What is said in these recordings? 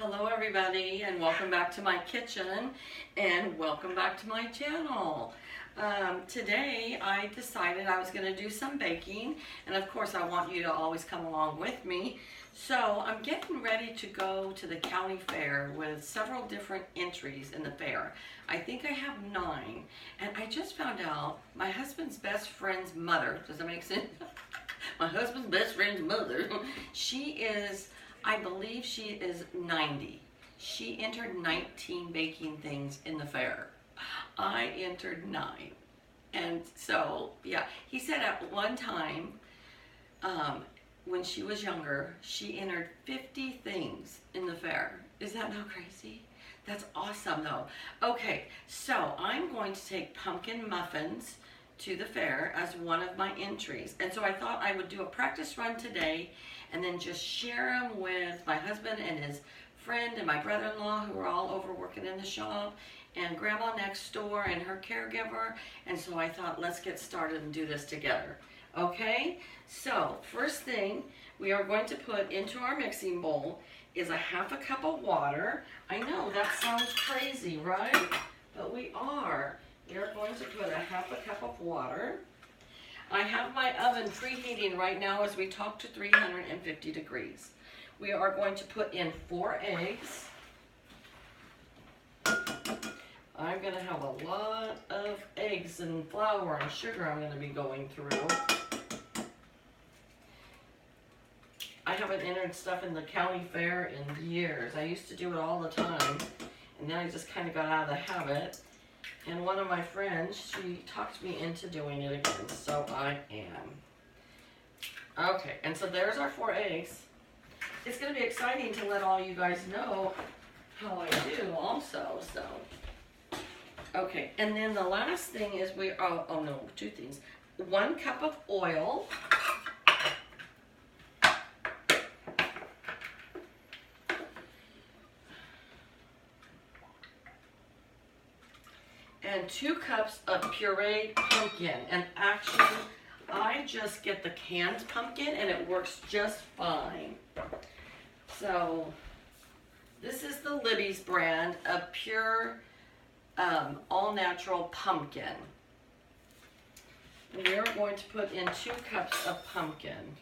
Hello everybody, and welcome back to my kitchen and welcome back to my channel. Today I decided I was going to do some baking, and of course I want you to always come along with me. So I'm getting ready to go to the county fair with several different entries in the fair. I think I have 9, and I just found out my husband's best friend's mother, does that make sense? My husband's best friend's mother, I believe she is 90. She entered 19 baking things in the fair. I entered 9. And so, yeah, he said at one time, when she was younger, she entered 50 things in the fair. Is that not crazy? That's awesome though. Okay, so I'm going to take pumpkin muffins to the fair as one of my entries. And so I thought I would do a practice run today and then just share them with my husband and his friend and my brother-in-law, who are all over working in the shop, and grandma next door and her caregiver. And so I thought, let's get started and do this together. Okay, so first thing we are going to put into our mixing bowl is a half a cup of water. I know that sounds crazy, right? But we are. We are going to put a half a cup of water. I have my oven preheating right now as we talk to 350 degrees. We are going to put in 4 eggs. I'm going to have a lot of eggs and flour and sugar I'm going to be going through. I haven't entered stuff in the county fair in years. I used to do it all the time, and then I just kind of got out of the habit. And one of my friends, she talked me into doing it again, so I am. Okay, and so there's our 4 eggs. It's going to be exciting to let all you guys know how I do also, so. Okay, and then the last thing is 2 things. 1 cup of oil. And 2 cups of pureed pumpkin. And actually, I just get the canned pumpkin and it works just fine. So, this is the Libby's brand of pure, all-natural pumpkin. And we're going to put in 2 cups of pumpkin.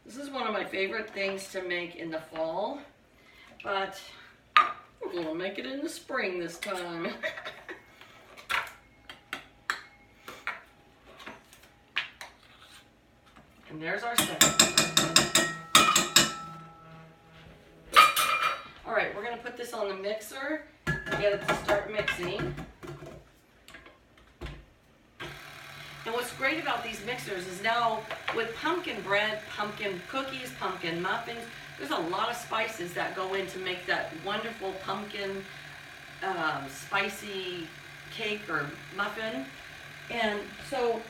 This is one of my favorite things to make in the fall. But we're going to make it in the spring this time. And there's our second. All right, we're going to put this on the mixer and get it to start mixing. And what's great about these mixers is now with pumpkin bread, pumpkin cookies, pumpkin muffins, there's a lot of spices that go in to make that wonderful pumpkin spicy cake or muffin. And so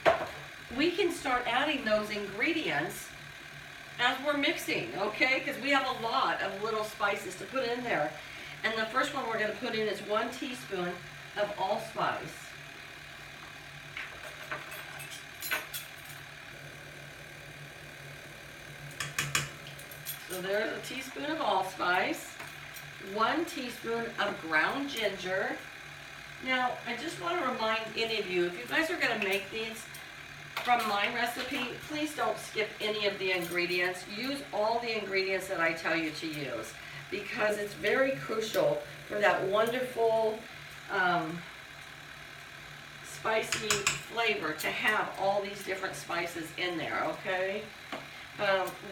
we can start adding those ingredients as we're mixing, okay? Because we have a lot of little spices to put in there. And the first one we're going to put in is 1 teaspoon of allspice. So there's a teaspoon of allspice, 1 teaspoon of ground ginger. Now, I just want to remind any of you, if you guys are going to make these from my recipe, please don't skip any of the ingredients. Use all the ingredients that I tell you to use, because it's very crucial for that wonderful spicy flavor to have all these different spices in there, okay?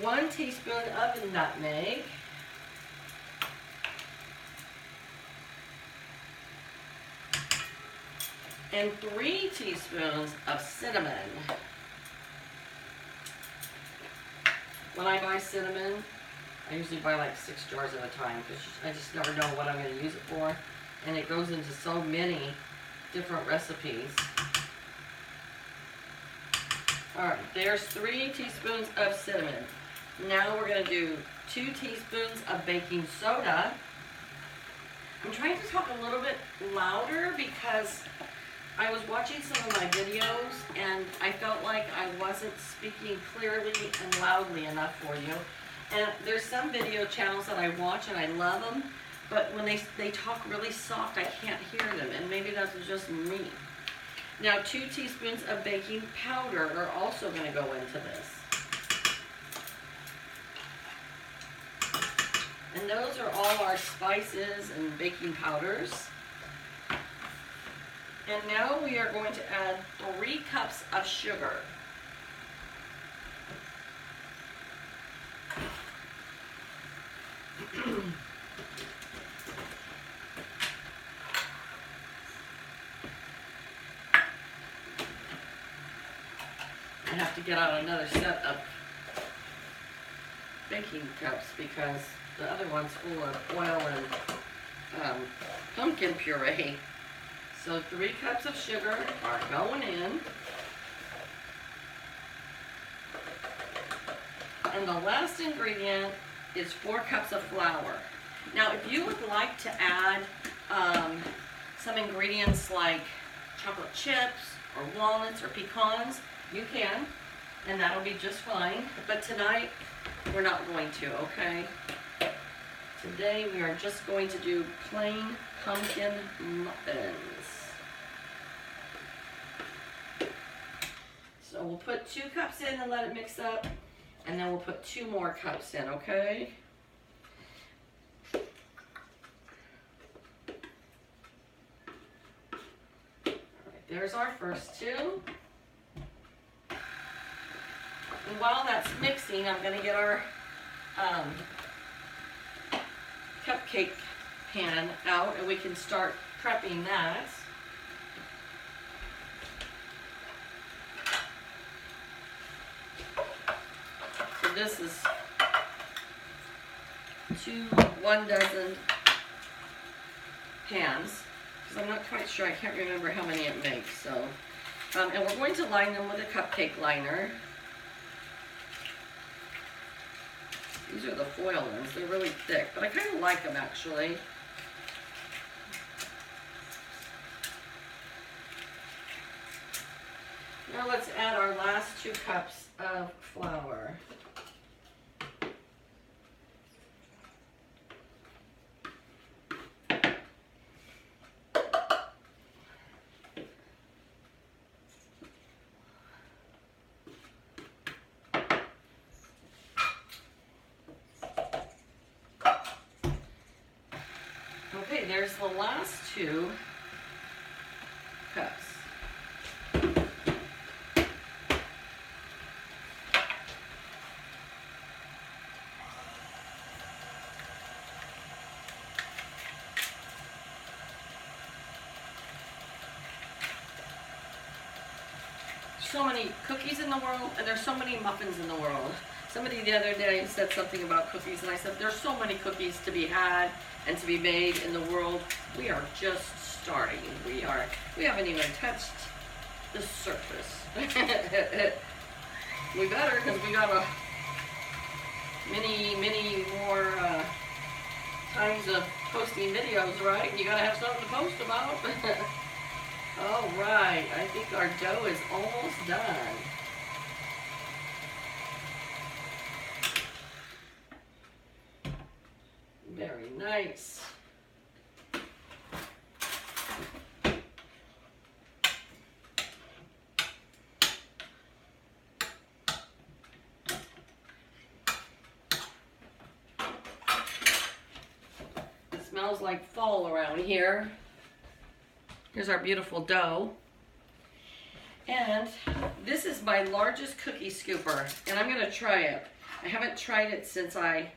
1 teaspoon of nutmeg, and 3 teaspoons of cinnamon. When I buy cinnamon, I usually buy like 6 jars at a time because I just never know what I'm going to use it for, and it goes into so many different recipes. Alright, there's 3 teaspoons of cinnamon. Now we're going to do 2 teaspoons of baking soda. I'm trying to talk a little bit louder because I was watching some of my videos and I felt like I wasn't speaking clearly and loudly enough for you. And there's some video channels that I watch and I love them, but when they talk really soft, I can't hear them, and maybe that's just me. Now 2 teaspoons of baking powder are also going to go into this. And those are all our spices and baking powders. And now we are going to add 3 cups of sugar. I have to get out another set of baking cups because the other one's full of oil and pumpkin puree. So 3 cups of sugar are going in. And the last ingredient is 4 cups of flour. Now if you would like to add some ingredients like chocolate chips or walnuts or pecans, you can, and that'll be just fine. But tonight, we're not going to, okay? Today we are just going to do plain pumpkin muffins. So we'll put 2 cups in and let it mix up, and then we'll put 2 more cups in, okay? All right, there's our first 2. And while that's mixing, I'm going to get our cupcake pan out and we can start prepping that. So this is 1 dozen pans, because I'm not quite sure, I can't remember how many it makes. So, and we're going to line them with a cupcake liner. These are the foil ones. They're really thick, but I kind of like them actually. Now let's add our last 2 cups of flour. Okay, there's the last 2 cups. So many cookies in the world, and there's so many muffins in the world. Somebody the other day said something about cookies, and I said, there's so many cookies to be had and to be made in the world. We are just starting. We haven't even touched the surface. We better, because we got many more times of posting videos, right? You gotta have something to post about. All right, I think our dough is almost done. Very nice. It smells like fall around here. Here's our beautiful dough. And this is my largest cookie scooper, and I'm gonna try it. I haven't tried it since I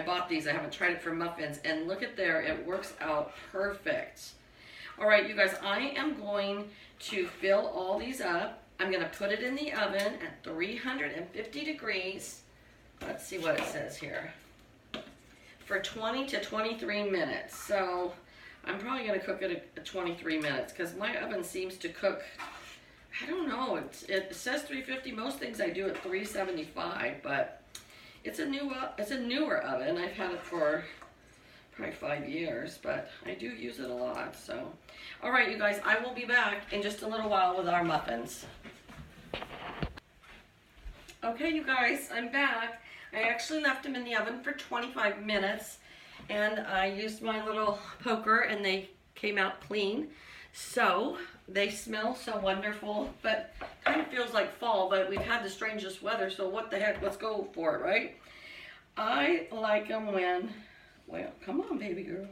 bought these. I haven't tried it for muffins, and look at there, it works out perfect. All right, you guys, I am going to fill all these up. I'm gonna put it in the oven at 350 degrees. Let's see what it says here. For 20 to 23 minutes. So I'm probably gonna cook it at 23 minutes because my oven seems to cook, I don't know, it says 350. Most things I do at 375, but it's a newer oven. I've had it for probably 5 years, but I do use it a lot, so. All right, you guys, I will be back in just a little while with our muffins. Okay, you guys, I'm back. I actually left them in the oven for 25 minutes, and I used my little poker, and they came out clean. So, they smell so wonderful, but kind of feels like fall, but we've had the strangest weather, so what the heck, let's go for it, right? I like them when, well, come on, baby girl.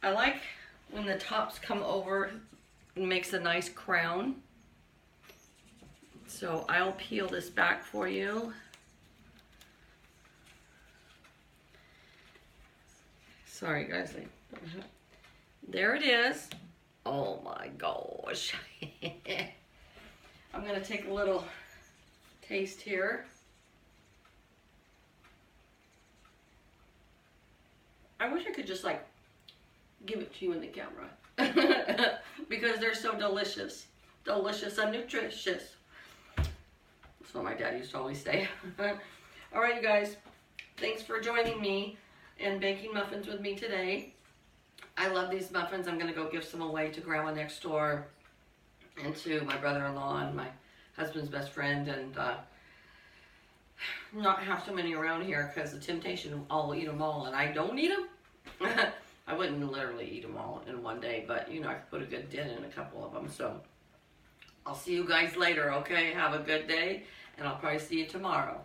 I like when the tops come over and makes a nice crown. So I'll peel this back for you. Sorry, guys. There it is. Oh my gosh. I'm going to take a little taste here. I wish I could just like give it to you in the camera because they're so delicious. Delicious and nutritious. That's what my dad used to always say. All right, you guys. Thanks for joining me and baking muffins with me today. I love these muffins. I'm going to go give some away to Grandma next door and to my brother-in-law and my husband's best friend, and not have so many around here because the temptation, I'll eat them all, and I don't eat them. I wouldn't literally eat them all in one day, but you know, I could put a good dent in a couple of them. So I'll see you guys later, okay? Have a good day, and I'll probably see you tomorrow.